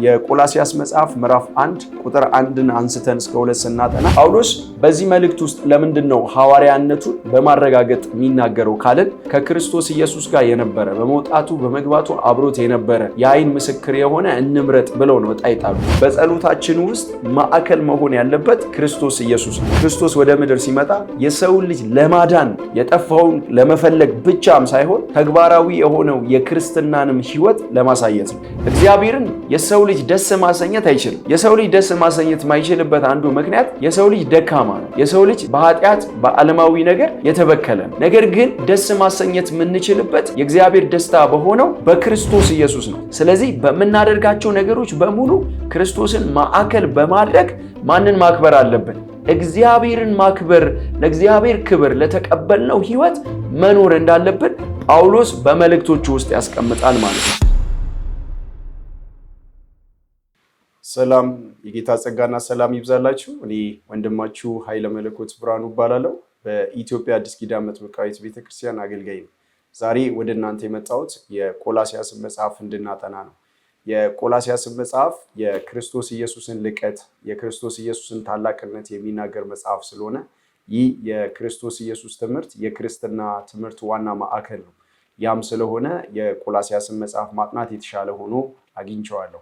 የቆላስያስ መጽሐፍ ምዕራፍ 1 ቁጥር 1ን አንስተን እስከ 2 ስናጠና ጳውሎስ በዚህ መልእክት ውስጥ ለምንድነው ሐዋርያነቱን በማረጋገጥ የሚናገረው ካልን ከክርስቶስ ኢየሱስ ጋር የነበረ በመውጣቱ በመግባቱ አብሮት የነበረ የዓይን ምስክር የሆነ እንምረጥ ብለው ነው ጣይጣሉ። በጸሎታችን ውስጥ ማዕከል መሆን ያለበት ክርስቶስ ኢየሱስ ነው። ክርስቶስ ወደ ምድር ሲመጣ የሰውን ልጅ ለማዳን የጠፋውን ለመፈለግ ብቻም ሳይሆን ተግባራዊ የሆነው የክርስትናንም ሕይወት ለማሳየት ነው። እግዚአብሔርን የሰው ልጅ ደስ ማሰኘት አይችልም። የሰው ልጅ ደስ ማሰኘት ማይችልበት አንዱ ምክንያት የሰው ልጅ ደካማ ነው። የሰው ልጅ በኃጢአት በዓለማዊ ነገር የተበከለ ነው። ነገር ግን ደስ ማሰኘት የምንችልበት የእግዚአብሔር ደስታ በሆነው በክርስቶስ ኢየሱስ ነው። ስለዚህ በምናደርጋቸው ነገሮች በሙሉ ክርስቶስን ማዕከል በማድረግ ማንን ማክበር አለብን? እግዚአብሔርን ማክበር፣ ለእግዚአብሔር ክብር ለተቀበልነው ሕይወት መኖር እንዳለብን ጳውሎስ በመልእክቶቹ ውስጥ ያስቀምጣል ማለት ነው። ሰላም የጌታ ጸጋና ሰላም ይብዛላችሁ። እኔ ወንድማችሁ ኃይለ መለኮት ብርሃኑ እባላለሁ። በኢትዮጵያ አዲስ ኪዳን መጥምቃዊት ቤተክርስቲያን አገልጋይ ነኝ። ዛሬ ወደ እናንተ የመጣሁት የቆላስያስ መጽሐፍ እንድናጠና ነው። የቆላስያስ መጽሐፍ የክርስቶስ ኢየሱስን ልቀት፣ የክርስቶስ ኢየሱስን ታላቅነት የሚናገር መጽሐፍ ስለሆነ ይህ የክርስቶስ ኢየሱስ ትምህርት የክርስትና ትምህርት ዋና ማዕከል ነው። ያም ስለሆነ የቆላስያስን መጽሐፍ ማጥናት የተሻለ ሆኖ አግኝቼዋለሁ።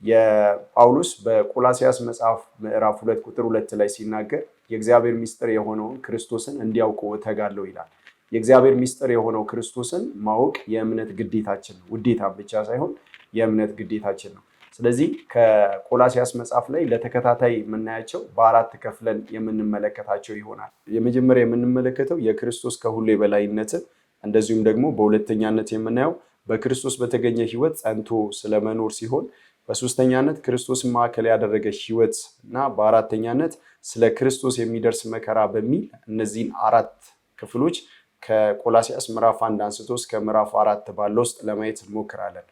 የጳውሎስ በቆላስያስ መጽሐፍ ምዕራፍ 2 ቁጥር 2 ላይ ሲናገር የእግዚአብሔር ምስጢር የሆነውን ክርስቶስን እንዲያውቁ እተጋለሁ ይላል። የእግዚአብሔር ምስጢር የሆነው ክርስቶስን ማወቅ የእምነት ግዴታችን ነው። ውዴታም ብቻ ሳይሆን የእምነት ግዴታችን ነው። ስለዚህ ከቆላስያስ መጽሐፍ ላይ ለተከታታይ የምናያቸው በአራት ከፍለን የምንመለከታቸው ይሆናል። የመጀመሪያ የምንመለከተው የክርስቶስ ከሁሉ የበላይነትን፣ እንደዚሁም ደግሞ በሁለተኛነት የምናየው በክርስቶስ በተገኘ ሕይወት ጸንቶ ስለመኖር ሲሆን በሶስተኛነት ክርስቶስን ማዕከል ያደረገ ሕይወት እና በአራተኛነት ስለ ክርስቶስ የሚደርስ መከራ በሚል እነዚህን አራት ክፍሎች ከቆላስያስ ምዕራፍ 1 አንስቶ እስከ ምዕራፍ 4 ባለው ውስጥ ለማየት እንሞክራለን።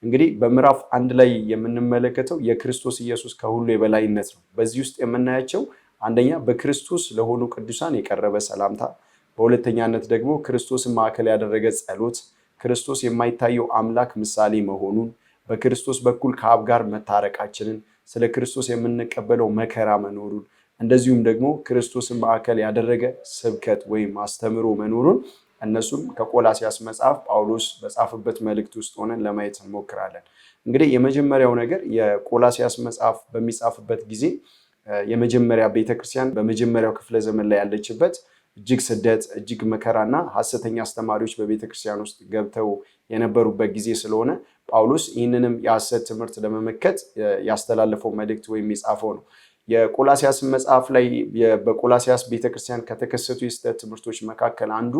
እንግዲህ በምዕራፍ 1 ላይ የምንመለከተው የክርስቶስ ኢየሱስ ከሁሉ የበላይነት ነው። በዚህ ውስጥ የምናያቸው አንደኛ በክርስቶስ ለሆኑ ቅዱሳን የቀረበ ሰላምታ፣ በሁለተኛነት ደግሞ ክርስቶስን ማዕከል ያደረገ ጸሎት፣ ክርስቶስ የማይታየው አምላክ ምሳሌ መሆኑን፣ በክርስቶስ በኩል ከአብ ጋር መታረቃችንን፣ ስለ ክርስቶስ የምንቀበለው መከራ መኖሩን፣ እንደዚሁም ደግሞ ክርስቶስን ማዕከል ያደረገ ስብከት ወይም አስተምሮ መኖሩን እነሱም ከቆላስያስ መጽሐፍ ጳውሎስ በጻፈበት መልእክት ውስጥ ሆነን ለማየት እንሞክራለን። እንግዲህ የመጀመሪያው ነገር የቆላስያስ መጽሐፍ በሚጻፍበት ጊዜ የመጀመሪያ ቤተክርስቲያን በመጀመሪያው ክፍለ ዘመን ላይ ያለችበት እጅግ ስደት፣ እጅግ መከራና ሐሰተኛ አስተማሪዎች በቤተክርስቲያን ውስጥ ገብተው የነበሩበት ጊዜ ስለሆነ ጳውሎስ ይህንንም የሐሰት ትምህርት ለመመከት ያስተላለፈው መልእክት ወይም የጻፈው ነው። የቆላስያስ መጽሐፍ ላይ በቆላስያስ ቤተክርስቲያን ከተከሰቱ የስህተት ትምህርቶች መካከል አንዱ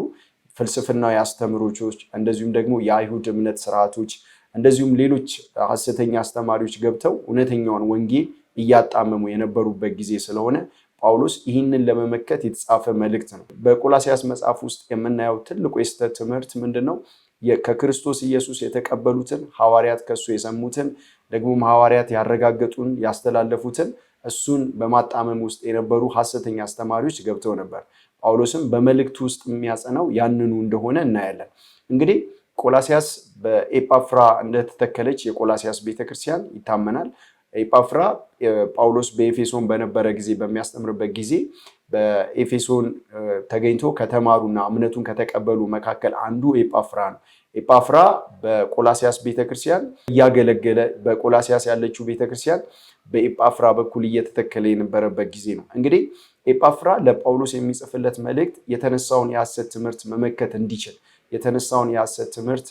ፍልስፍናዊ አስተምሮች፣ እንደዚሁም ደግሞ የአይሁድ እምነት ስርዓቶች፣ እንደዚሁም ሌሎች ሐሰተኛ አስተማሪዎች ገብተው እውነተኛውን ወንጌል እያጣመሙ የነበሩበት ጊዜ ስለሆነ ጳውሎስ ይህንን ለመመከት የተጻፈ መልእክት ነው። በቆላስያስ መጽሐፍ ውስጥ የምናየው ትልቁ የስህተት ትምህርት ምንድነው? ከክርስቶስ ኢየሱስ የተቀበሉትን ሐዋርያት ከሱ የሰሙትን ደግሞ ሐዋርያት ያረጋገጡን ያስተላለፉትን እሱን በማጣመም ውስጥ የነበሩ ሐሰተኛ አስተማሪዎች ገብተው ነበር። ጳውሎስም በመልእክቱ ውስጥ የሚያጸናው ያንኑ እንደሆነ እናያለን። እንግዲህ ቆላስያስ በኤጳፍራ እንደተተከለች የቆላስያስ ቤተክርስቲያን ይታመናል። ኤጳፍራ ጳውሎስ በኤፌሶን በነበረ ጊዜ በሚያስተምርበት ጊዜ በኤፌሶን ተገኝቶ ከተማሩና እምነቱን ከተቀበሉ መካከል አንዱ ኤጳፍራ ነው። ኤጳፍራ በቆላስያስ ቤተክርስቲያን እያገለገለ በቆላስያስ ያለችው ቤተክርስቲያን በኤጳፍራ በኩል እየተተከለ የነበረበት ጊዜ ነው። እንግዲህ ኤጳፍራ ለጳውሎስ የሚጽፍለት መልእክት የተነሳውን የሐሰት ትምህርት መመከት እንዲችል፣ የተነሳውን የሐሰት ትምህርት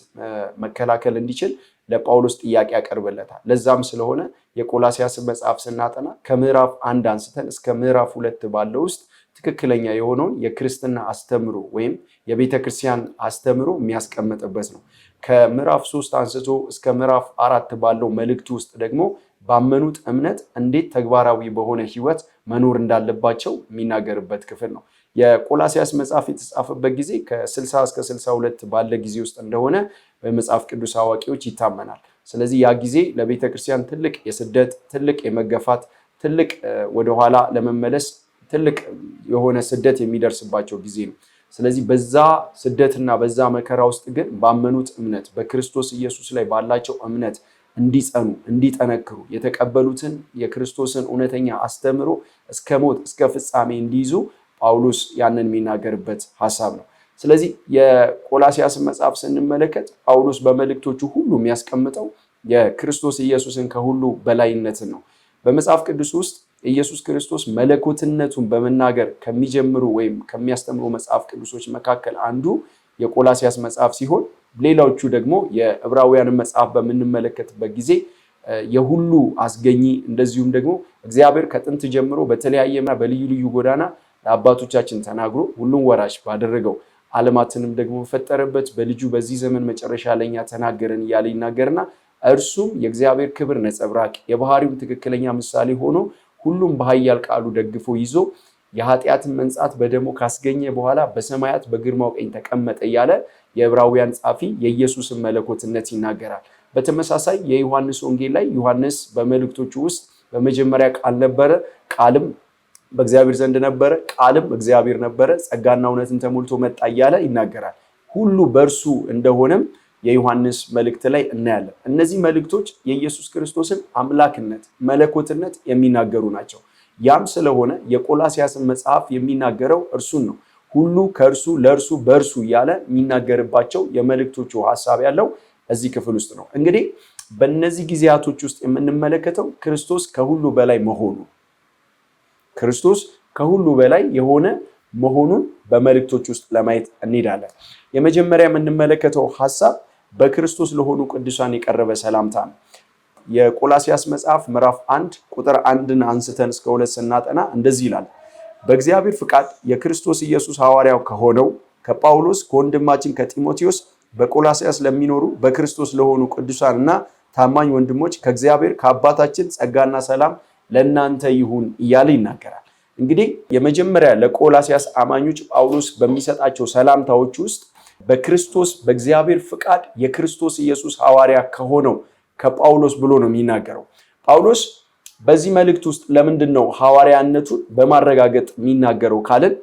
መከላከል እንዲችል ለጳውሎስ ጥያቄ ያቀርብለታል። ለዛም ስለሆነ የቆላስያስ መጽሐፍ ስናጠና ከምዕራፍ 1 አንስተን እስከ ምዕራፍ 2 ባለው ውስጥ ትክክለኛ የሆነውን የክርስትና አስተምሮ ወይም የቤተክርስቲያን አስተምሮ የሚያስቀምጥበት ነው። ከምዕራፍ 3 አንስቶ እስከ ምዕራፍ 4 ባለው መልእክቱ ውስጥ ደግሞ ባመኑት እምነት እንዴት ተግባራዊ በሆነ ሕይወት መኖር እንዳለባቸው የሚናገርበት ክፍል ነው። የቆላስያስ መጽሐፍ የተጻፈበት ጊዜ ከ60 እስከ 62 ባለ ጊዜ ውስጥ እንደሆነ በመጽሐፍ ቅዱስ አዋቂዎች ይታመናል። ስለዚህ ያ ጊዜ ለቤተክርስቲያን ትልቅ የስደት፣ ትልቅ የመገፋት፣ ትልቅ ወደኋላ ለመመለስ ትልቅ የሆነ ስደት የሚደርስባቸው ጊዜ ነው። ስለዚህ በዛ ስደትና በዛ መከራ ውስጥ ግን ባመኑት እምነት በክርስቶስ ኢየሱስ ላይ ባላቸው እምነት እንዲጸኑ እንዲጠነክሩ የተቀበሉትን የክርስቶስን እውነተኛ አስተምሮ እስከ ሞት እስከ ፍጻሜ እንዲይዙ ጳውሎስ ያንን የሚናገርበት ሐሳብ ነው። ስለዚህ የቆላስያስ መጽሐፍ ስንመለከት ጳውሎስ በመልእክቶቹ ሁሉ የሚያስቀምጠው የክርስቶስ ኢየሱስን ከሁሉ በላይነትን ነው። በመጽሐፍ ቅዱስ ውስጥ ኢየሱስ ክርስቶስ መለኮትነቱን በመናገር ከሚጀምሩ ወይም ከሚያስተምሩ መጽሐፍ ቅዱሶች መካከል አንዱ የቆላስያስ መጽሐፍ ሲሆን ሌላዎቹ ደግሞ የዕብራውያን መጽሐፍ በምንመለከትበት ጊዜ የሁሉ አስገኚ እንደዚሁም ደግሞ እግዚአብሔር ከጥንት ጀምሮ በተለያየና በልዩ ልዩ ጎዳና ለአባቶቻችን ተናግሮ ሁሉን ወራሽ ባደረገው ዓለማትንም ደግሞ ፈጠረበት በልጁ በዚህ ዘመን መጨረሻ ለኛ ተናገረን እያለ ይናገርና እርሱም የእግዚአብሔር ክብር ነጸብራቅ የባህሪው ትክክለኛ ምሳሌ ሆኖ ሁሉም በኃያል ቃሉ ደግፎ ይዞ የኃጢአትን መንጻት በደሙ ካስገኘ በኋላ በሰማያት በግርማው ቀኝ ተቀመጠ እያለ የዕብራውያን ጻፊ የኢየሱስን መለኮትነት ይናገራል። በተመሳሳይ የዮሐንስ ወንጌል ላይ ዮሐንስ በመልእክቶቹ ውስጥ በመጀመሪያ ቃል ነበረ፣ ቃልም በእግዚአብሔር ዘንድ ነበረ፣ ቃልም እግዚአብሔር ነበረ፣ ጸጋና እውነትን ተሞልቶ መጣ እያለ ይናገራል። ሁሉ በእርሱ እንደሆነም የዮሐንስ መልእክት ላይ እናያለን። እነዚህ መልእክቶች የኢየሱስ ክርስቶስን አምላክነት መለኮትነት የሚናገሩ ናቸው። ያም ስለሆነ የቆላስያስን መጽሐፍ የሚናገረው እርሱን ነው። ሁሉ ከእርሱ ለእርሱ በእርሱ እያለ የሚናገርባቸው የመልእክቶቹ ሐሳብ ያለው እዚህ ክፍል ውስጥ ነው። እንግዲህ በእነዚህ ጊዜያቶች ውስጥ የምንመለከተው ክርስቶስ ከሁሉ በላይ መሆኑ ክርስቶስ ከሁሉ በላይ የሆነ መሆኑን በመልእክቶች ውስጥ ለማየት እንሄዳለን። የመጀመሪያ የምንመለከተው ሐሳብ በክርስቶስ ለሆኑ ቅዱሳን የቀረበ ሰላምታ ነው። የቆላስያስ መጽሐፍ ምዕራፍ 1 ቁጥር 1ን አንስተን እስከ 2 ስናጠና እንደዚህ ይላል። በእግዚአብሔር ፍቃድ የክርስቶስ ኢየሱስ ሐዋርያው ከሆነው ከጳውሎስ ከወንድማችን ከጢሞቴዎስ በቆላስያስ ለሚኖሩ በክርስቶስ ለሆኑ ቅዱሳንና ታማኝ ወንድሞች ከእግዚአብሔር ከአባታችን ጸጋና ሰላም ለእናንተ ይሁን እያለ ይናገራል። እንግዲህ የመጀመሪያ ለቆላስያስ አማኞች ጳውሎስ በሚሰጣቸው ሰላምታዎች ውስጥ በክርስቶስ በእግዚአብሔር ፍቃድ የክርስቶስ ኢየሱስ ሐዋርያ ከሆነው ከጳውሎስ ብሎ ነው የሚናገረው። ጳውሎስ በዚህ መልእክት ውስጥ ለምንድን ነው ሐዋርያነቱን በማረጋገጥ የሚናገረው ካልን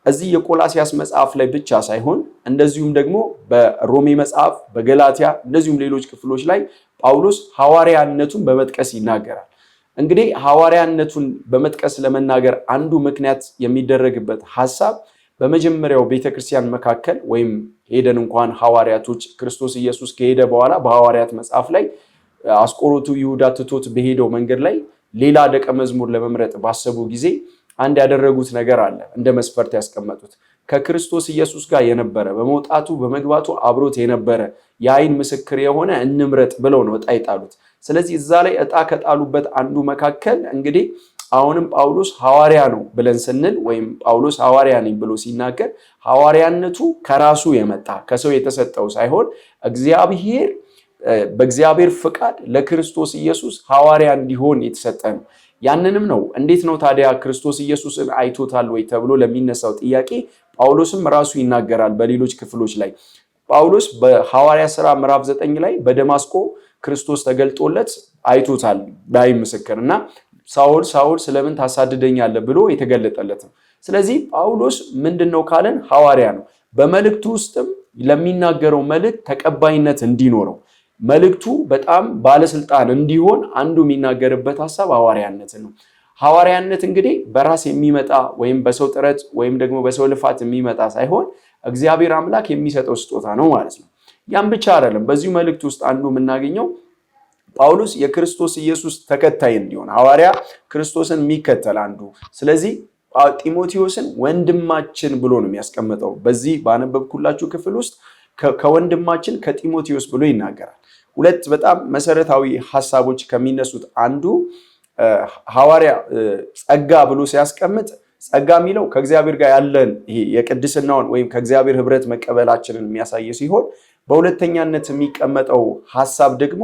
እዚህ የቆላስያስ መጽሐፍ ላይ ብቻ ሳይሆን እንደዚሁም ደግሞ በሮሜ መጽሐፍ በገላትያ እንደዚሁም ሌሎች ክፍሎች ላይ ጳውሎስ ሐዋርያነቱን በመጥቀስ ይናገራል። እንግዲህ ሐዋርያነቱን በመጥቀስ ለመናገር አንዱ ምክንያት የሚደረግበት ሐሳብ በመጀመሪያው ቤተክርስቲያን መካከል ወይም ሄደን እንኳን ሐዋርያቶች ክርስቶስ ኢየሱስ ከሄደ በኋላ በሐዋርያት መጽሐፍ ላይ አስቆሮቱ ይሁዳ ትቶት በሄደው መንገድ ላይ ሌላ ደቀ መዝሙር ለመምረጥ ባሰቡ ጊዜ አንድ ያደረጉት ነገር አለ። እንደ መስፈርት ያስቀመጡት ከክርስቶስ ኢየሱስ ጋር የነበረ በመውጣቱ በመግባቱ አብሮት የነበረ የዓይን ምስክር የሆነ እንምረጥ ብለው ነው ዕጣ የጣሉት። ስለዚህ እዛ ላይ ዕጣ ከጣሉበት አንዱ መካከል እንግዲህ አሁንም ጳውሎስ ሐዋርያ ነው ብለን ስንል ወይም ጳውሎስ ሐዋርያ ነኝ ብሎ ሲናገር ሐዋርያነቱ ከራሱ የመጣ ከሰው የተሰጠው ሳይሆን እግዚአብሔር በእግዚአብሔር ፍቃድ ለክርስቶስ ኢየሱስ ሐዋርያ እንዲሆን የተሰጠ ነው። ያንንም ነው። እንዴት ነው ታዲያ ክርስቶስ ኢየሱስን አይቶታል ወይ ተብሎ ለሚነሳው ጥያቄ ጳውሎስም ራሱ ይናገራል በሌሎች ክፍሎች ላይ። ጳውሎስ በሐዋርያ ሥራ ምዕራፍ 9 ላይ በደማስቆ ክርስቶስ ተገልጦለት አይቶታል በዓይን ምስክርና ሳውል ሳውል ስለምን ታሳድደኛለህ ብሎ የተገለጠለት ነው። ስለዚህ ጳውሎስ ምንድነው ካለን ሐዋርያ ነው። በመልእክቱ ውስጥም ለሚናገረው መልእክት ተቀባይነት እንዲኖረው መልእክቱ በጣም ባለስልጣን እንዲሆን አንዱ የሚናገርበት ሐሳብ ሐዋርያነት ነው። ሐዋርያነት እንግዲህ በራስ የሚመጣ ወይም በሰው ጥረት ወይም ደግሞ በሰው ልፋት የሚመጣ ሳይሆን እግዚአብሔር አምላክ የሚሰጠው ስጦታ ነው ማለት ነው። ያም ብቻ አይደለም። በዚሁ መልእክት ውስጥ አንዱ የምናገኘው ጳውሎስ የክርስቶስ ኢየሱስ ተከታይ እንዲሆን ሐዋርያ ክርስቶስን የሚከተል አንዱ። ስለዚህ ጢሞቴዎስን ወንድማችን ብሎ ነው የሚያስቀምጠው። በዚህ ባነበብኩላችሁ ክፍል ውስጥ ከወንድማችን ከጢሞቴዎስ ብሎ ይናገራል። ሁለት በጣም መሰረታዊ ሐሳቦች ከሚነሱት አንዱ ሐዋርያ ጸጋ ብሎ ሲያስቀምጥ ጸጋ የሚለው ከእግዚአብሔር ጋር ያለን ይሄ የቅድስናውን ወይም ከእግዚአብሔር ህብረት መቀበላችንን የሚያሳይ ሲሆን በሁለተኛነት የሚቀመጠው ሐሳብ ደግሞ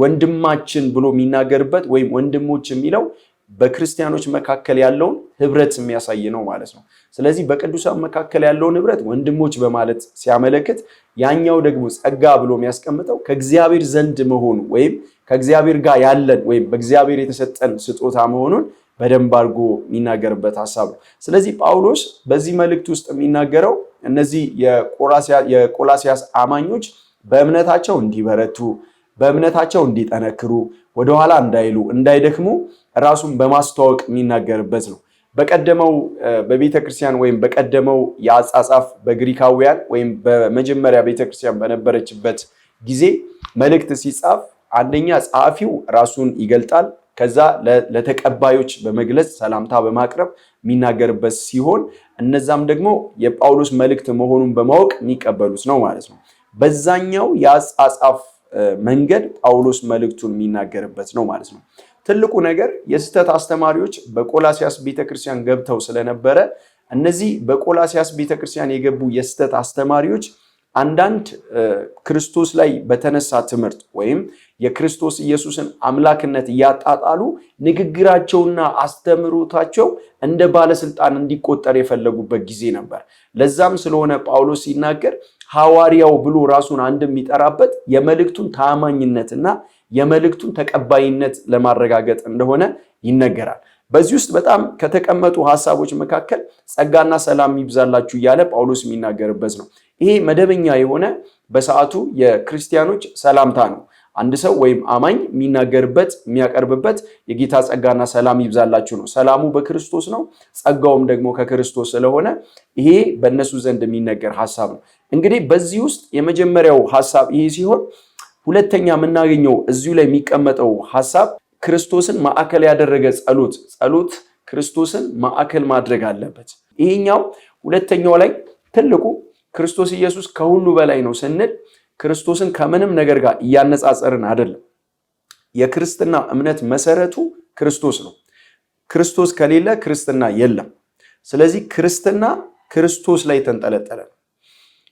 ወንድማችን ብሎ የሚናገርበት ወይም ወንድሞች የሚለው በክርስቲያኖች መካከል ያለውን ህብረት የሚያሳይ ነው ማለት ነው። ስለዚህ በቅዱሳን መካከል ያለውን ህብረት ወንድሞች በማለት ሲያመለክት፣ ያኛው ደግሞ ጸጋ ብሎ የሚያስቀምጠው ከእግዚአብሔር ዘንድ መሆኑ ወይም ከእግዚአብሔር ጋር ያለን ወይም በእግዚአብሔር የተሰጠን ስጦታ መሆኑን በደንብ አድርጎ የሚናገርበት ሐሳብ ነው። ስለዚህ ጳውሎስ በዚህ መልእክት ውስጥ የሚናገረው እነዚህ የቆላስያስ አማኞች በእምነታቸው እንዲበረቱ በእምነታቸው እንዲጠነክሩ ወደኋላ እንዳይሉ እንዳይደክሙ ራሱን በማስተዋወቅ የሚናገርበት ነው። በቀደመው በቤተክርስቲያን ወይም በቀደመው የአጻጻፍ በግሪካውያን ወይም በመጀመሪያ ቤተክርስቲያን በነበረችበት ጊዜ መልእክት ሲጻፍ አንደኛ ጸሐፊው ራሱን ይገልጣል። ከዛ ለተቀባዮች በመግለጽ ሰላምታ በማቅረብ የሚናገርበት ሲሆን እነዛም ደግሞ የጳውሎስ መልእክት መሆኑን በማወቅ የሚቀበሉት ነው ማለት ነው። በዛኛው የአጻጻፍ መንገድ ጳውሎስ መልእክቱን የሚናገርበት ነው ማለት ነው። ትልቁ ነገር የስህተት አስተማሪዎች በቆላሲያስ ቤተክርስቲያን ገብተው ስለነበረ እነዚህ በቆላሲያስ ቤተክርስቲያን የገቡ የስህተት አስተማሪዎች አንዳንድ ክርስቶስ ላይ በተነሳ ትምህርት ወይም የክርስቶስ ኢየሱስን አምላክነት እያጣጣሉ ንግግራቸውና አስተምሮታቸው እንደ ባለስልጣን እንዲቆጠር የፈለጉበት ጊዜ ነበር። ለዛም ስለሆነ ጳውሎስ ሲናገር ሐዋርያው ብሎ ራሱን አንድም የሚጠራበት የመልእክቱን ታማኝነትና የመልእክቱን ተቀባይነት ለማረጋገጥ እንደሆነ ይነገራል። በዚህ ውስጥ በጣም ከተቀመጡ ሐሳቦች መካከል ጸጋና ሰላም ይብዛላችሁ እያለ ጳውሎስ የሚናገርበት ነው። ይሄ መደበኛ የሆነ በሰዓቱ የክርስቲያኖች ሰላምታ ነው። አንድ ሰው ወይም አማኝ የሚናገርበት የሚያቀርብበት የጌታ ጸጋና ሰላም ይብዛላችሁ ነው። ሰላሙ በክርስቶስ ነው፣ ጸጋውም ደግሞ ከክርስቶስ ስለሆነ ይሄ በእነሱ ዘንድ የሚነገር ሐሳብ ነው። እንግዲህ በዚህ ውስጥ የመጀመሪያው ሐሳብ ይሄ ሲሆን ሁለተኛ የምናገኘው እዚሁ ላይ የሚቀመጠው ሐሳብ ክርስቶስን ማዕከል ያደረገ ጸሎት ክርስቶስን ማዕከል ማድረግ አለበት። ይሄኛው ሁለተኛው ላይ ትልቁ ክርስቶስ ኢየሱስ ከሁሉ በላይ ነው ስንል ክርስቶስን ከምንም ነገር ጋር እያነጻጸርን አይደለም። የክርስትና እምነት መሰረቱ ክርስቶስ ነው። ክርስቶስ ከሌለ ክርስትና የለም። ስለዚህ ክርስትና ክርስቶስ ላይ ተንጠለጠለ።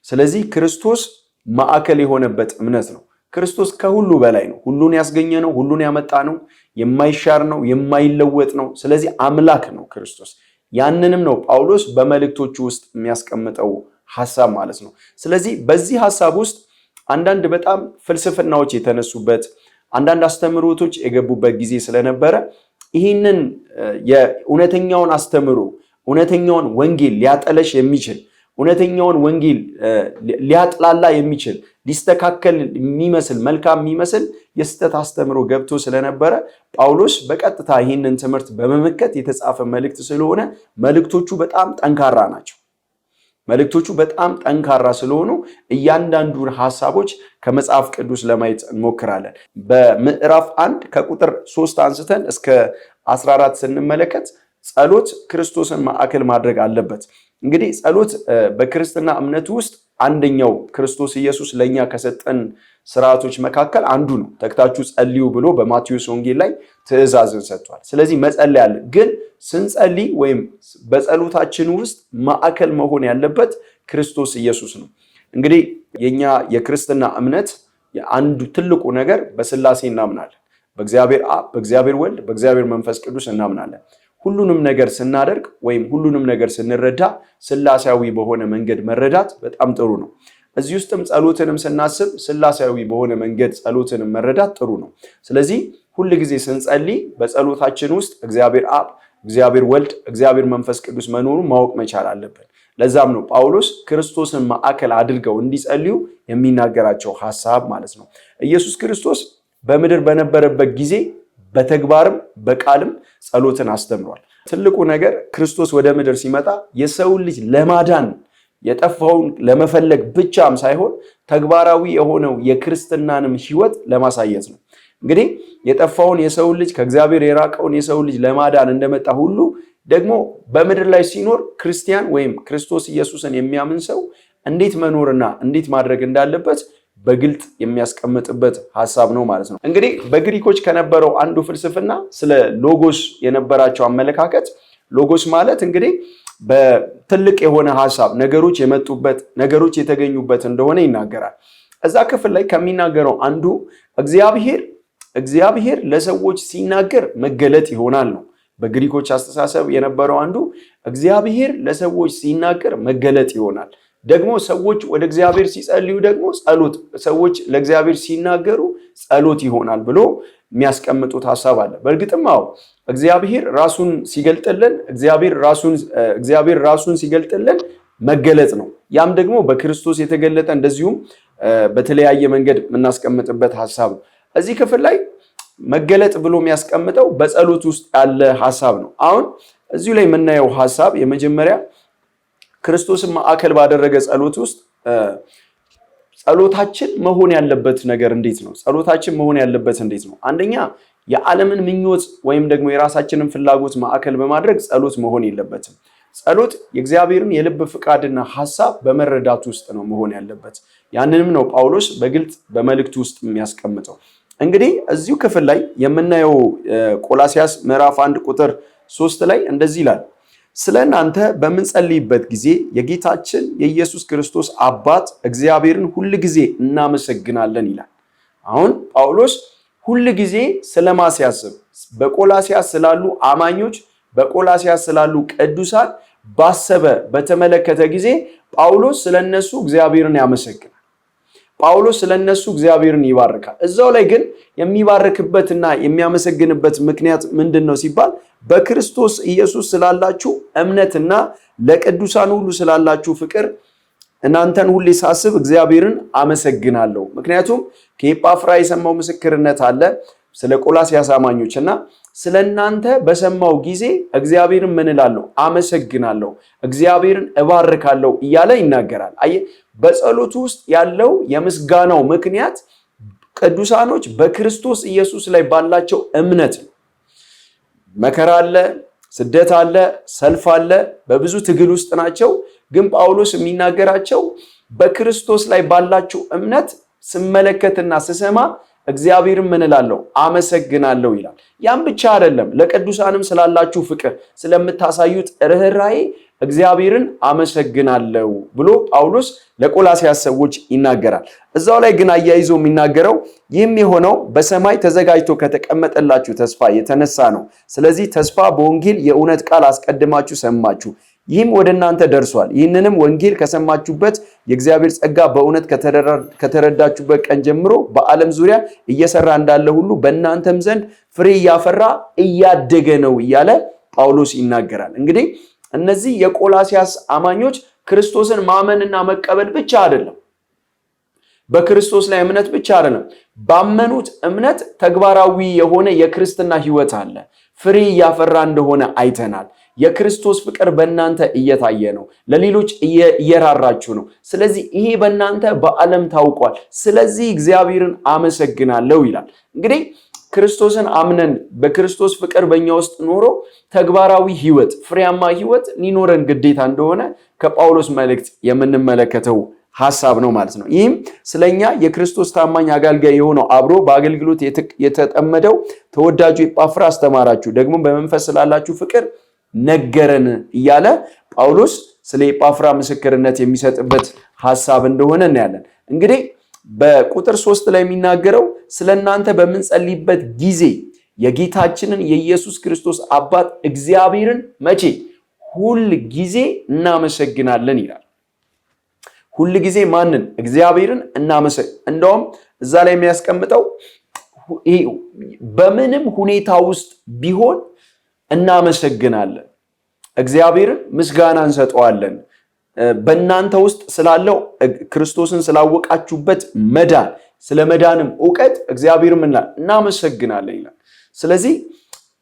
ስለዚህ ክርስቶስ ማዕከል የሆነበት እምነት ነው። ክርስቶስ ከሁሉ በላይ ነው። ሁሉን ያስገኘ ነው፣ ሁሉን ያመጣ ነው፣ የማይሻር ነው፣ የማይለወጥ ነው። ስለዚህ አምላክ ነው ክርስቶስ። ያንንም ነው ጳውሎስ በመልእክቶቹ ውስጥ የሚያስቀምጠው ሐሳብ ማለት ነው። ስለዚህ በዚህ ሐሳብ ውስጥ አንዳንድ በጣም ፍልስፍናዎች የተነሱበት አንዳንድ አስተምሮቶች የገቡበት ጊዜ ስለነበረ ይህንን የእውነተኛውን አስተምሮ እውነተኛውን ወንጌል ሊያጠለሽ የሚችል እውነተኛውን ወንጌል ሊያጥላላ የሚችል ሊስተካከል የሚመስል መልካም የሚመስል የስህተት አስተምሮ ገብቶ ስለነበረ ጳውሎስ በቀጥታ ይህንን ትምህርት በመመከት የተጻፈ መልእክት ስለሆነ መልእክቶቹ በጣም ጠንካራ ናቸው። መልእክቶቹ በጣም ጠንካራ ስለሆኑ እያንዳንዱን ሐሳቦች ከመጽሐፍ ቅዱስ ለማየት እንሞክራለን። በምዕራፍ 1 ከቁጥር 3 አንስተን እስከ 14 ስንመለከት ጸሎት ክርስቶስን ማዕከል ማድረግ አለበት። እንግዲህ ጸሎት በክርስትና እምነት ውስጥ አንደኛው ክርስቶስ ኢየሱስ ለኛ ከሰጠን ስርዓቶች መካከል አንዱ ነው። ተግታችሁ ጸልዩ ብሎ በማቴዎስ ወንጌል ላይ ትእዛዝን ሰጥቷል። ስለዚህ መጸለይ አለ። ግን ስንጸልይ ወይም በጸሎታችን ውስጥ ማዕከል መሆን ያለበት ክርስቶስ ኢየሱስ ነው። እንግዲህ የኛ የክርስትና እምነት አንዱ ትልቁ ነገር በስላሴ እናምናለን። በእግዚአብሔር አብ፣ በእግዚአብሔር ወልድ፣ በእግዚአብሔር መንፈስ ቅዱስ እናምናለን። ሁሉንም ነገር ስናደርግ ወይም ሁሉንም ነገር ስንረዳ ስላሴያዊ በሆነ መንገድ መረዳት በጣም ጥሩ ነው። እዚህ ውስጥም ጸሎትንም ስናስብ ስላሴያዊ በሆነ መንገድ ጸሎትንም መረዳት ጥሩ ነው። ስለዚህ ሁል ጊዜ ስንጸልይ በጸሎታችን ውስጥ እግዚአብሔር አብ፣ እግዚአብሔር ወልድ፣ እግዚአብሔር መንፈስ ቅዱስ መኖሩን ማወቅ መቻል አለብን። ለዛም ነው ጳውሎስ ክርስቶስን ማዕከል አድርገው እንዲጸልዩ የሚናገራቸው ሐሳብ ማለት ነው። ኢየሱስ ክርስቶስ በምድር በነበረበት ጊዜ በተግባርም በቃልም ጸሎትን አስተምሯል። ትልቁ ነገር ክርስቶስ ወደ ምድር ሲመጣ የሰውን ልጅ ለማዳን የጠፋውን ለመፈለግ ብቻም ሳይሆን ተግባራዊ የሆነው የክርስትናንም ሕይወት ለማሳየት ነው። እንግዲህ የጠፋውን የሰውን ልጅ ከእግዚአብሔር የራቀውን የሰውን ልጅ ለማዳን እንደመጣ ሁሉ ደግሞ በምድር ላይ ሲኖር ክርስቲያን ወይም ክርስቶስ ኢየሱስን የሚያምን ሰው እንዴት መኖርና እንዴት ማድረግ እንዳለበት በግልጥ የሚያስቀምጥበት ሐሳብ ነው ማለት ነው። እንግዲህ በግሪኮች ከነበረው አንዱ ፍልስፍና ስለ ሎጎስ የነበራቸው አመለካከት ሎጎስ ማለት እንግዲህ በትልቅ የሆነ ሐሳብ ነገሮች የመጡበት ነገሮች የተገኙበት እንደሆነ ይናገራል። እዛ ክፍል ላይ ከሚናገረው አንዱ እግዚአብሔር ለሰዎች ሲናገር መገለጥ ይሆናል ነው። በግሪኮች አስተሳሰብ የነበረው አንዱ እግዚአብሔር ለሰዎች ሲናገር መገለጥ ይሆናል። ደግሞ ሰዎች ወደ እግዚአብሔር ሲጸልዩ ደግሞ ሰዎች ለእግዚአብሔር ሲናገሩ ጸሎት ይሆናል ብሎ የሚያስቀምጡት ሐሳብ አለ። በእርግጥም እግዚአብሔር ራሱን ሲገልጥልን መገለጥ ነው። ያም ደግሞ በክርስቶስ የተገለጠ እንደዚሁም በተለያየ መንገድ የምናስቀምጥበት ሐሳብ ነው። እዚህ ክፍል ላይ መገለጥ ብሎ የሚያስቀምጠው በጸሎት ውስጥ ያለ ሐሳብ ነው። አሁን እዚሁ ላይ የምናየው ሐሳብ የመጀመሪያ ክርስቶስን ማዕከል ባደረገ ጸሎት ውስጥ ጸሎታችን መሆን ያለበት ነገር እንዴት ነው? ጸሎታችን መሆን ያለበት እንዴት ነው? አንደኛ የዓለምን ምኞት ወይም ደግሞ የራሳችንን ፍላጎት ማዕከል በማድረግ ጸሎት መሆን የለበትም። ጸሎት የእግዚአብሔርን የልብ ፍቃድና ሐሳብ በመረዳት ውስጥ ነው መሆን ያለበት። ያንንም ነው ጳውሎስ በግልጥ በመልእክቱ ውስጥ የሚያስቀምጠው። እንግዲህ እዚሁ ክፍል ላይ የምናየው ቆላስያስ ምዕራፍ 1 ቁጥር 3 ላይ እንደዚህ ይላል፣ ስለ እናንተ በምንጸልይበት ጊዜ የጌታችን የኢየሱስ ክርስቶስ አባት እግዚአብሔርን ሁል ጊዜ እናመሰግናለን ይላል። አሁን ጳውሎስ ሁል ጊዜ ስለማስያስብ በቆላስያስ ስላሉ አማኞች በቆላስያስ ስላሉ ቅዱሳን ባሰበ በተመለከተ ጊዜ ጳውሎስ ስለነሱ እግዚአብሔርን ያመሰግናል። ጳውሎስ ስለነሱ እግዚአብሔርን ይባርካል። እዛው ላይ ግን የሚባርክበትና የሚያመሰግንበት ምክንያት ምንድነው ሲባል በክርስቶስ ኢየሱስ ስላላችሁ እምነትና ለቅዱሳን ሁሉ ስላላችሁ ፍቅር እናንተን ሁሌ ሳስብ እግዚአብሔርን አመሰግናለሁ። ምክንያቱም ከኤጳፍራ የሰማው ምስክርነት አለ ስለ ቆላስያስ አማኞችና ስለናንተ በሰማው ጊዜ እግዚአብሔርን ምን እላለሁ? አመሰግናለሁ፣ እግዚአብሔርን እባርካለሁ እያለ ይናገራል። አየህ፣ በጸሎቱ ውስጥ ያለው የምስጋናው ምክንያት ቅዱሳኖች በክርስቶስ ኢየሱስ ላይ ባላቸው እምነት ነው። መከራ አለ፣ ስደት አለ፣ ሰልፍ አለ፣ በብዙ ትግል ውስጥ ናቸው። ግን ጳውሎስ የሚናገራቸው በክርስቶስ ላይ ባላቸው እምነት ስመለከትና ስሰማ እግዚአብሔርን ምን እላለሁ? አመሰግናለሁ ይላል። ያም ብቻ አይደለም፣ ለቅዱሳንም ስላላችሁ ፍቅር ስለምታሳዩት ርህራሄ እግዚአብሔርን አመሰግናለሁ ብሎ ጳውሎስ ለቆላስያስ ሰዎች ይናገራል። እዛው ላይ ግን አያይዞ የሚናገረው ይህም የሆነው በሰማይ ተዘጋጅቶ ከተቀመጠላችሁ ተስፋ የተነሳ ነው። ስለዚህ ተስፋ በወንጌል የእውነት ቃል አስቀድማችሁ ሰማችሁ፣ ይህም ወደ እናንተ ደርሷል። ይህንንም ወንጌል ከሰማችሁበት የእግዚአብሔር ጸጋ በእውነት ከተረዳችሁበት ቀን ጀምሮ በዓለም ዙሪያ እየሰራ እንዳለ ሁሉ በእናንተም ዘንድ ፍሬ እያፈራ እያደገ ነው እያለ ጳውሎስ ይናገራል። እንግዲህ እነዚህ የቆላስያስ አማኞች ክርስቶስን ማመንና መቀበል ብቻ አይደለም፣ በክርስቶስ ላይ እምነት ብቻ አይደለም፣ ባመኑት እምነት ተግባራዊ የሆነ የክርስትና ሕይወት አለ። ፍሬ እያፈራ እንደሆነ አይተናል። የክርስቶስ ፍቅር በእናንተ እየታየ ነው። ለሌሎች እየራራችሁ ነው። ስለዚህ ይሄ በእናንተ በዓለም ታውቋል። ስለዚህ እግዚአብሔርን አመሰግናለሁ ይላል። እንግዲህ ክርስቶስን አምነን በክርስቶስ ፍቅር በእኛ ውስጥ ኖሮ ተግባራዊ ሕይወት፣ ፍሬያማ ሕይወት ሊኖረን ግዴታ እንደሆነ ከጳውሎስ መልእክት የምንመለከተው ሐሳብ ነው ማለት ነው። ይህም ስለኛ የክርስቶስ ታማኝ አገልጋይ የሆነው አብሮ በአገልግሎት የተጠመደው ተወዳጁ ኤጳፍራ አስተማራችሁ፣ ደግሞ በመንፈስ ስላላችሁ ፍቅር ነገረን እያለ ጳውሎስ ስለ ኤጳፍራ ምስክርነት የሚሰጥበት ሐሳብ እንደሆነ እናያለን። እንግዲህ በቁጥር 3 ላይ የሚናገረው ስለናንተ በምንጸልይበት ጊዜ የጌታችንን የኢየሱስ ክርስቶስ አባት እግዚአብሔርን መቼ? ሁል ጊዜ እናመሰግናለን ይላል። ሁል ጊዜ ማንን? እግዚአብሔርን እንደውም እዛ ላይ የሚያስቀምጠው በምንም ሁኔታ ውስጥ ቢሆን እናመሰግናለን፣ እግዚአብሔርን ምስጋና እንሰጠዋለን። በእናንተ ውስጥ ስላለው ክርስቶስን ስላወቃችሁበት መዳን፣ ስለ መዳንም ዕውቀት እግዚአብሔርን እናመሰግናለን ይላል። ስለዚህ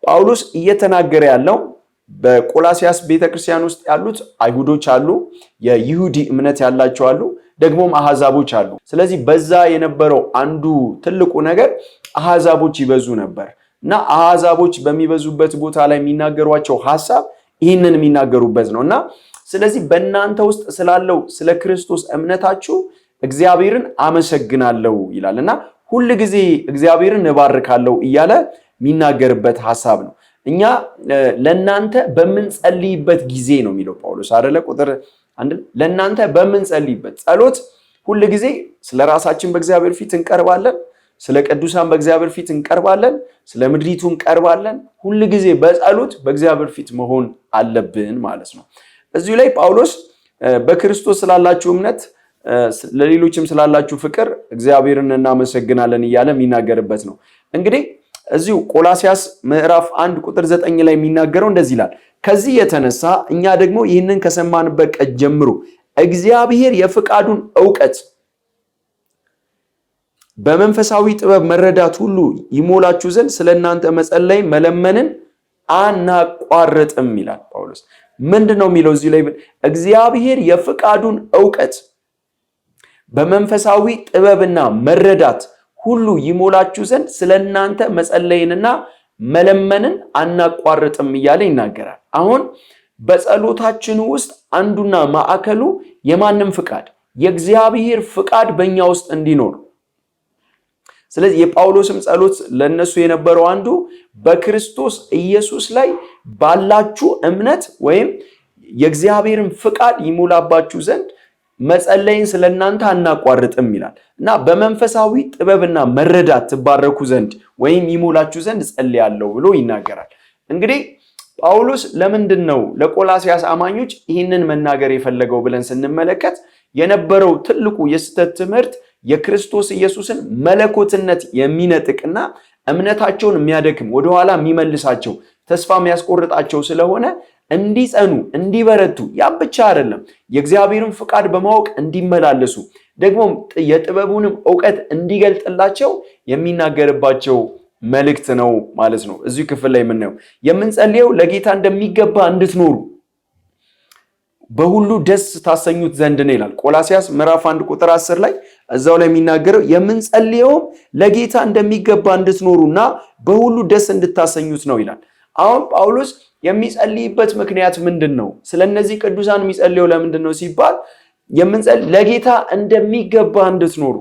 ጳውሎስ እየተናገረ ያለው በቆላስያስ ቤተክርስቲያን ውስጥ ያሉት አይሁዶች አሉ፣ የይሁዲ እምነት ያላቸው አሉ፣ ደግሞም አሃዛቦች አሉ። ስለዚህ በዛ የነበረው አንዱ ትልቁ ነገር አሃዛቦች ይበዙ ነበር እና አሃዛቦች በሚበዙበት ቦታ ላይ የሚናገሯቸው ሐሳብ ይህንን የሚናገሩበት ነው እና ስለዚህ በእናንተ ውስጥ ስላለው ስለ ክርስቶስ እምነታችሁ እግዚአብሔርን አመሰግናለሁ ይላል እና ሁል ጊዜ እግዚአብሔርን እባርካለሁ እያለ የሚናገርበት ሐሳብ ነው። እኛ ለናንተ በምንጸልይበት ጊዜ ነው የሚለው ጳውሎስ አይደለ? ቁጥር 1 ለናንተ በምንጸልይበት ጸሎት ሁል ጊዜ ስለራሳችን በእግዚአብሔር ፊት እንቀርባለን፣ ስለ ቅዱሳን በእግዚአብሔር ፊት እንቀርባለን፣ ስለ ምድሪቱ እንቀርባለን። ሁል ጊዜ በጸሎት በእግዚአብሔር ፊት መሆን አለብን ማለት ነው። እዚሁ ላይ ጳውሎስ በክርስቶስ ስላላችሁ እምነት ለሌሎችም ስላላችሁ ፍቅር እግዚአብሔርን እናመሰግናለን እያለ የሚናገርበት ነው። እንግዲህ እዚሁ ቆላስያስ ምዕራፍ 1 ቁጥር 9 ላይ የሚናገረው እንደዚህ ይላል፣ ከዚህ የተነሳ እኛ ደግሞ ይህንን ከሰማንበት ቀን ጀምሮ እግዚአብሔር የፍቃዱን ዕውቀት በመንፈሳዊ ጥበብ መረዳት ሁሉ ይሞላችሁ ዘንድ ስለናንተ መጸለይ መለመንን አናቋርጥም ይላል ጳውሎስ። ምንድነው የሚለው እዚህ ላይ? እግዚአብሔር የፍቃዱን ዕውቀት በመንፈሳዊ ጥበብና መረዳት ሁሉ ይሞላችሁ ዘንድ ስለናንተ መጸለይንና መለመንን አናቋርጥም እያለ ይናገራል። አሁን በጸሎታችን ውስጥ አንዱና ማዕከሉ የማንም ፍቃድ? የእግዚአብሔር ፍቃድ በእኛ ውስጥ እንዲኖር። ስለዚህ የጳውሎስም ጸሎት ለነሱ የነበረው አንዱ በክርስቶስ ኢየሱስ ላይ ባላችሁ እምነት ወይም የእግዚአብሔርን ፍቃድ ይሞላባችሁ ዘንድ መጸለይን ስለናንተ አናቋርጥም ይላል እና በመንፈሳዊ ጥበብና መረዳት ትባረኩ ዘንድ ወይም ይሞላችሁ ዘንድ ጸልያለሁ ብሎ ይናገራል። እንግዲህ ጳውሎስ ለምንድን ነው ለቆላስያስ አማኞች ይህንን መናገር የፈለገው ብለን ስንመለከት የነበረው ትልቁ የስተት ትምህርት የክርስቶስ ኢየሱስን መለኮትነት የሚነጥቅና እምነታቸውን የሚያደክም ወደኋላ የሚመልሳቸው ተስፋ የሚያስቆርጣቸው ስለሆነ እንዲጸኑ እንዲበረቱ፣ ያ ብቻ አይደለም የእግዚአብሔርን ፍቃድ በማወቅ እንዲመላለሱ ደግሞ የጥበቡንም ዕውቀት እንዲገልጥላቸው የሚናገርባቸው መልእክት ነው ማለት ነው። እዚህ ክፍል ላይ የምናየው የምንጸልየው ለጌታ እንደሚገባ እንድትኖሩ በሁሉ ደስ ታሰኙት ዘንድ ነው ይላል። ቆላስያስ ምዕራፍ 1 ቁጥር 10 ላይ እዛው ላይ የሚናገረው የምንጸልየው ለጌታ እንደሚገባ እንድትኖሩና በሁሉ ደስ እንድታሰኙት ነው ይላል። አሁን ጳውሎስ የሚጸልይበት ምክንያት ምንድነው? ስለነዚህ ቅዱሳን የሚጸልየው ለምንድን ነው ሲባል ለጌታ እንደሚገባ እንድትኖሩ፣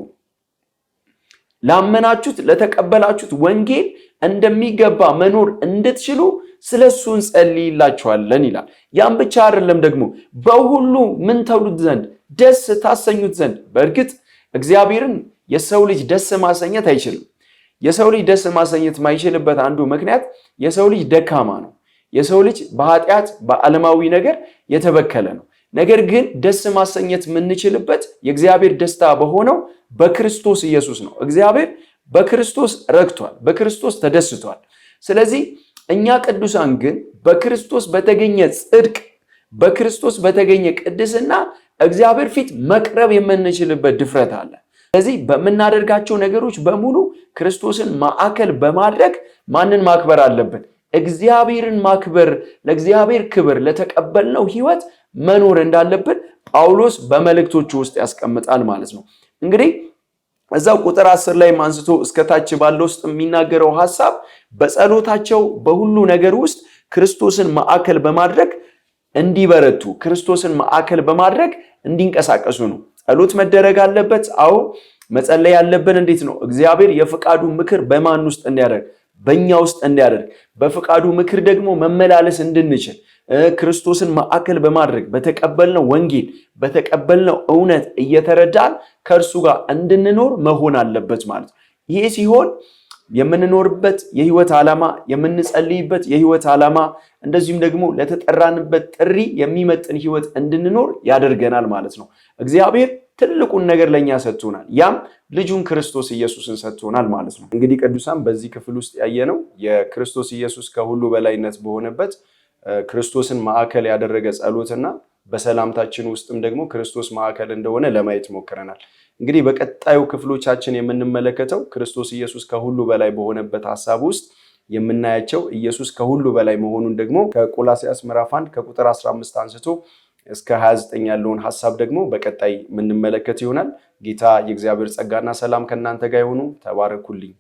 ላመናችሁት ለተቀበላችሁት ወንጌል እንደሚገባ መኖር እንድትችሉ ስለሱ እንጸልይላችኋለን ይላል። ያን ብቻ አይደለም ደግሞ በሁሉ ምን ተብሉት ዘንድ ደስ ታሰኙት ዘንድ። በእርግጥ እግዚአብሔርን የሰው ልጅ ደስ ማሰኘት አይችልም። የሰው ልጅ ደስ ማሰኘት ማይችልበት አንዱ ምክንያት የሰው ልጅ ደካማ ነው። የሰው ልጅ በኃጢአት በዓለማዊ ነገር የተበከለ ነው። ነገር ግን ደስ ማሰኘት የምንችልበት የእግዚአብሔር ደስታ በሆነው በክርስቶስ ኢየሱስ ነው። እግዚአብሔር በክርስቶስ ረክቷል፣ በክርስቶስ ተደስቷል። ስለዚህ እኛ ቅዱሳን ግን በክርስቶስ በተገኘ ጽድቅ፣ በክርስቶስ በተገኘ ቅድስና እግዚአብሔር ፊት መቅረብ የምንችልበት ድፍረት አለ። ስለዚህ በምናደርጋቸው ነገሮች በሙሉ ክርስቶስን ማዕከል በማድረግ ማንን ማክበር አለብን? እግዚአብሔርን ማክበር፣ ለእግዚአብሔር ክብር ለተቀበልነው ሕይወት መኖር እንዳለብን ጳውሎስ በመልእክቶቹ ውስጥ ያስቀምጣል ማለት ነው። እንግዲህ እዛው ቁጥር 10 ላይ አንስቶ እስከ ታች ባለው ውስጥ የሚናገረው ሐሳብ በጸሎታቸው በሁሉ ነገር ውስጥ ክርስቶስን ማዕከል በማድረግ እንዲበረቱ፣ ክርስቶስን ማዕከል በማድረግ እንዲንቀሳቀሱ ነው። ጸሎት መደረግ አለበት። አዎ መጸለይ ያለብን እንዴት ነው? እግዚአብሔር የፍቃዱ ምክር በማን ውስጥ እንዲያደርግ? በእኛ ውስጥ እንዲያደርግ፣ በፍቃዱ ምክር ደግሞ መመላለስ እንድንችል ክርስቶስን ማዕከል በማድረግ በተቀበልነው ወንጌል በተቀበልነው እውነት እየተረዳን ከእርሱ ጋር እንድንኖር መሆን አለበት ማለት ነው። ይሄ ሲሆን የምንኖርበት የህይወት ዓላማ፣ የምንጸልይበት የህይወት ዓላማ፣ እንደዚሁም ደግሞ ለተጠራንበት ጥሪ የሚመጥን ህይወት እንድንኖር ያደርገናል ማለት ነው። እግዚአብሔር ትልቁን ነገር ለኛ ሰጥቶናል። ያም ልጁን ክርስቶስ ኢየሱስን ሰጥቶናል ማለት ነው። እንግዲህ ቅዱሳን በዚህ ክፍል ውስጥ ያየነው የክርስቶስ ኢየሱስ ከሁሉ በላይነት በሆነበት ክርስቶስን ማዕከል ያደረገ ጸሎትና በሰላምታችን ውስጥም ደግሞ ክርስቶስ ማዕከል እንደሆነ ለማየት ሞክረናል። እንግዲህ በቀጣዩ ክፍሎቻችን የምንመለከተው ክርስቶስ ኢየሱስ ከሁሉ በላይ በሆነበት ሐሳብ ውስጥ የምናያቸው ኢየሱስ ከሁሉ በላይ መሆኑን ደግሞ ከቆላስያስ ምዕራፍ 1 ከቁጥር 15 አንስቶ እስከ 29 ያለውን ሐሳብ ደግሞ በቀጣይ የምንመለከት ይሆናል። ጌታ የእግዚአብሔር ጸጋና ሰላም ከእናንተ ጋር ይሁኑ። ተባረኩልኝ።